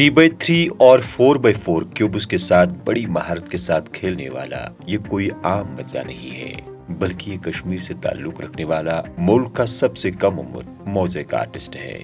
3x3 और 4x4 cubes के साथ बड़ी महारत के साथ खेलने वाला ये कोई आम बच्चा नहीं है, बल्कि ये कश्मीर से ताल्लुक रखने वाला मुल्क का सबसे कम उम्र मोज़ेक आर्टिस्ट है।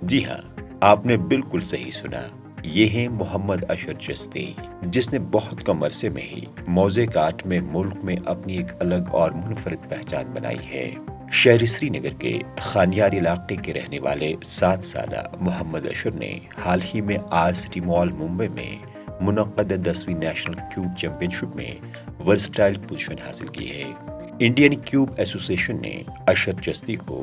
जी हाँ, आपने बिल्कुल सही सुना। ये हैं मोहम्मद अशर चिश्ती, जिसने बहुत कम अरसे में ही मोज़ेक आर्ट में मुल्क में अपनी एक अलग और मुनफरिद पहचान बनाई है। शहरी श्रीनगर के खानियार इलाके के रहने वाले 7 साला मोहम्मद अशर ने हाल ही में आर सिटी मॉल मुंबई में मुनक्कद 10वीं नेशनल क्यूब चैंपियनशिप में वर्सटाइल पोजीशन हासिल की है। इंडियन क्यूब एसोसिएशन ने अशर चिश्ती को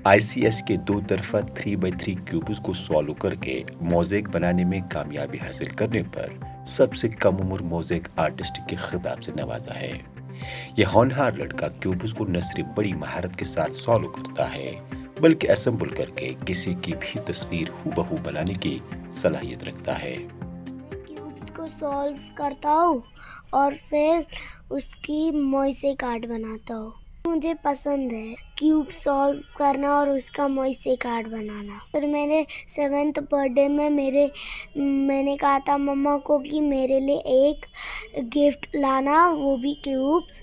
ICS के 2 तरफा 3x3 क्यूब्स को सॉल्व करके मोज़ेक बनाने में कामयाबी हासिल करने पर सबसे कम उम्र मोज़ेक आर्टिस्ट के खिताब से नवाजा है। यह होनहार लड़का क्यूब्स को न सिर्फ बड़ी महारत के साथ सॉल्व करता है, बल्कि असेंबल करके किसी की भी तस्वीर हूबहू बनाने की सलाहियत रखता है। क्यूब्स को सॉल्व करता हूँ और फिर उसकी मोज़ेक आर्ट बनाता हूँ। मुझे पसंद है क्यूब सॉल्व करना और उसका मोज़ेक आर्ट बनाना। फिर मेरे 7th बर्थडे में मैंने कहा था मम्मा को कि मेरे लिए एक गिफ्ट लाना, वो भी क्यूब्स।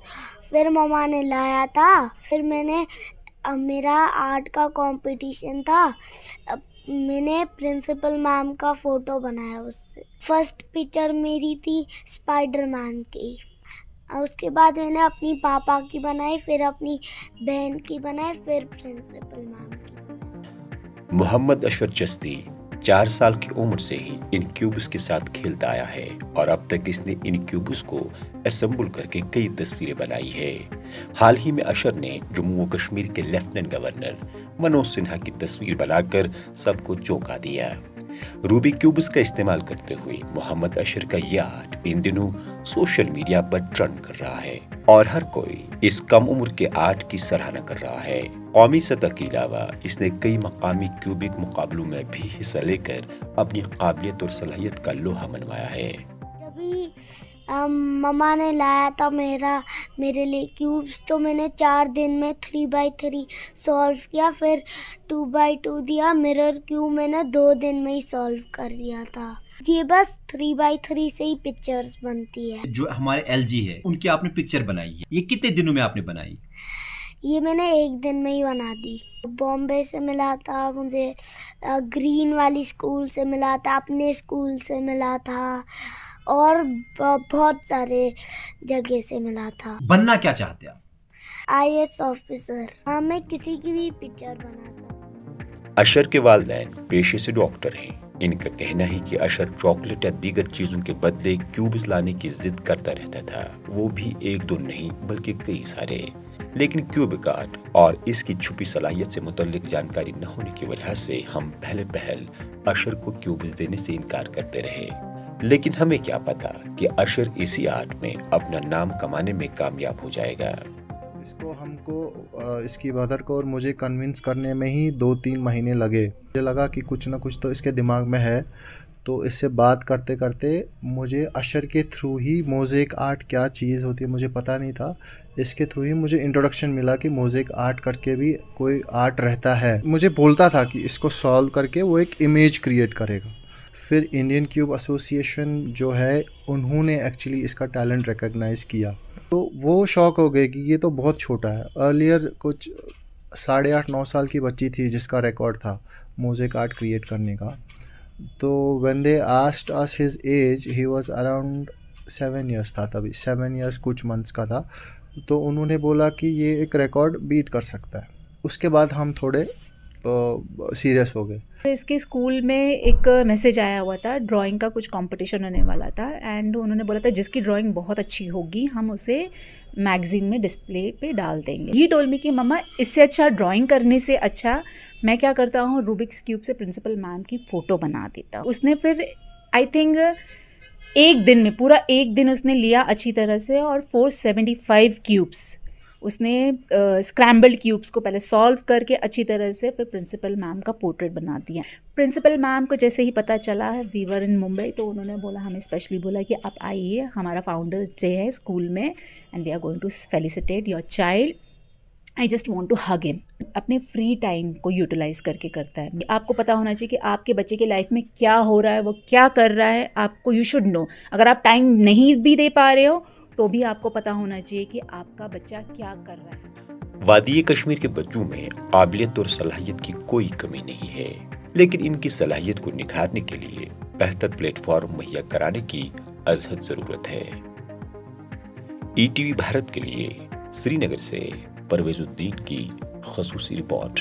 फिर मम्मा ने लाया था। फिर मेरा आर्ट का कंपटीशन था। मैंने प्रिंसिपल मैम का फोटो बनाया उससे। फर्स्ट पिक्चर मेरी थी स्पाइडरमैन की। उसके बाद मैंने अपनी पापा की बनाई, फिर अपनी बहन की बनाई, फिर प्रिंसिपल मैम की बनाई। मोहम्मद अशर चिश्ती 4 साल की उम्र से ही इन क्यूब्स के साथ खेलता आया है और अब तक इसने इन क्यूब्स को असेंबल करके कई तस्वीरें बनाई है। हाल ही में अशर ने जम्मू व कश्मीर के लेफ्टिनेंट गवर्नर मनोज सिन्हा की तस्वीर बनाकर सबको चौंका दिया। रूबी क्यूब्स का इस्तेमाल करते हुए मोहम्मद अशर का ये आर्ट इन दिनों सोशल मीडिया पर ट्रेंड कर रहा है और हर कोई इस कम उम्र के आर्ट की सराहना कर रहा है। कौमी सतह के अलावा इसने कई मकामी क्यूबिक मुकाबलों में भी हिस्सा लेकर अपनी काबिलियत और सलाहियत का लोहा मनवाया है। जब मम्मा ने लाया था मेरे लिए क्यूब्स, तो मैंने 4 दिन में 3x3 सॉल्व किया। फिर 2x2 दिया। मिरर क्यूब मैंने 2 दिन में ही सॉल्व कर दिया था। ये बस 3x3 से ही पिक्चर्स बनती है। जो हमारे LG है उनकी आपने पिक्चर बनाई है, ये कितने दिनों में आपने बनाई? ये मैंने 1 दिन में ही बना दी। बॉम्बे से मिला था मुझे, ग्रीन वाली स्कूल से मिला था, अपने स्कूल से मिला था और बहुत सारे जगह से मिला था। बनना क्या चाहते आप? IAS officer. हाँ, मैं किसी की भी पिक्चर बना सकता। अशर के वालिदैन पेशे से डॉक्टर हैं। इनका कहना है कि अशर चॉकलेट या दीगर चीजों के बदले क्यूब्स लाने की जिद करता रहता था, वो भी 1-2 नहीं बल्कि कई सारे। लेकिन क्यूबिक आर्ट और इसकी छुपी सलाहियत से मुतल्लिक जानकारी न होने की वजह से हम पहले अशर को क्यूब्स देने से इनकार करते रहे। लेकिन हमें क्या पता कि अशर इसी आर्ट में अपना नाम कमाने में कामयाब हो जाएगा। इसकी मदर को और मुझे कन्विंस करने में ही 2-3 महीने लगे। मुझे लगा कि कुछ ना कुछ तो इसके दिमाग में है, तो इससे बात करते करते मुझे अशर के थ्रू ही मोज़ेक आर्ट क्या चीज़ होती है मुझे पता नहीं था। इसके थ्रू ही मुझे इंट्रोडक्शन मिला कि मोज़ेक आर्ट करके भी कोई आर्ट रहता है। मुझे बोलता था कि इसको सॉल्व करके वो एक इमेज क्रिएट करेगा। फिर इंडियन क्यूब एसोसिएशन जो है उन्होंने एक्चुअली इसका टैलेंट रिकग्नाइज़ किया, तो वो शौक हो गए कि ये तो बहुत छोटा है। अर्लियर कुछ 8.5-9 साल की बच्ची थी जिसका रिकॉर्ड था मोज़ेक आर्ट क्रिएट करने का। तो when they asked us his age, he was around 7 years था तभी, 7 इयर्स कुछ मंथ्स का था। तो उन्होंने बोला कि ये एक रिकॉर्ड बीट कर सकता है। उसके बाद हम थोड़े सीरियस हो गए। इसके स्कूल में एक मैसेज आया हुआ था, ड्राइंग का कुछ कंपटीशन होने वाला था एंड उन्होंने बोला था जिसकी ड्राइंग बहुत अच्छी होगी हम उसे मैगजीन में डिस्प्ले पे डाल देंगे। ही टोल्ड मी कि मम्मा इससे अच्छा ड्राइंग करने से अच्छा मैं क्या करता हूँ, रूबिक्स क्यूब से प्रिंसिपल मैम की फ़ोटो बना देता हूँ। उसने फिर आई थिंक 1 दिन में, पूरा 1 दिन उसने लिया अच्छी तरह से और 475 क्यूब्स उसने स्क्रैम्बल्ड क्यूब्स को पहले सॉल्व करके अच्छी तरह से फिर प्रिंसिपल मैम का पोर्ट्रेट बना दिया। प्रिंसिपल मैम को जैसे ही पता चला है वी वर इन मुंबई, तो उन्होंने बोला, हमें स्पेशली बोला कि आप आइए, हमारा फाउंडर डे है स्कूल में and we are going to felicitate your child I just want to hug him. अपने फ्री टाइम को यूटिलाइज करके करता है। आपको पता होना चाहिए कि आपके बच्चे की लाइफ में क्या हो रहा है, वो क्या कर रहा है, आपको यू शुड नो। अगर आप टाइम नहीं भी दे पा रहे हो तो भी आपको पता होना चाहिए कि आपका बच्चा क्या कर रहा है। वादी कश्मीर के बच्चों में काबिलियत और सलाहियत की कोई कमी नहीं है, लेकिन इनकी सलाहियत को निखारने के लिए बेहतर प्लेटफॉर्म मुहैया कराने की अज़हद जरूरत है। ETV भारत के लिए श्रीनगर से परवेजुद्दीन की ख़ुसूसी रिपोर्ट।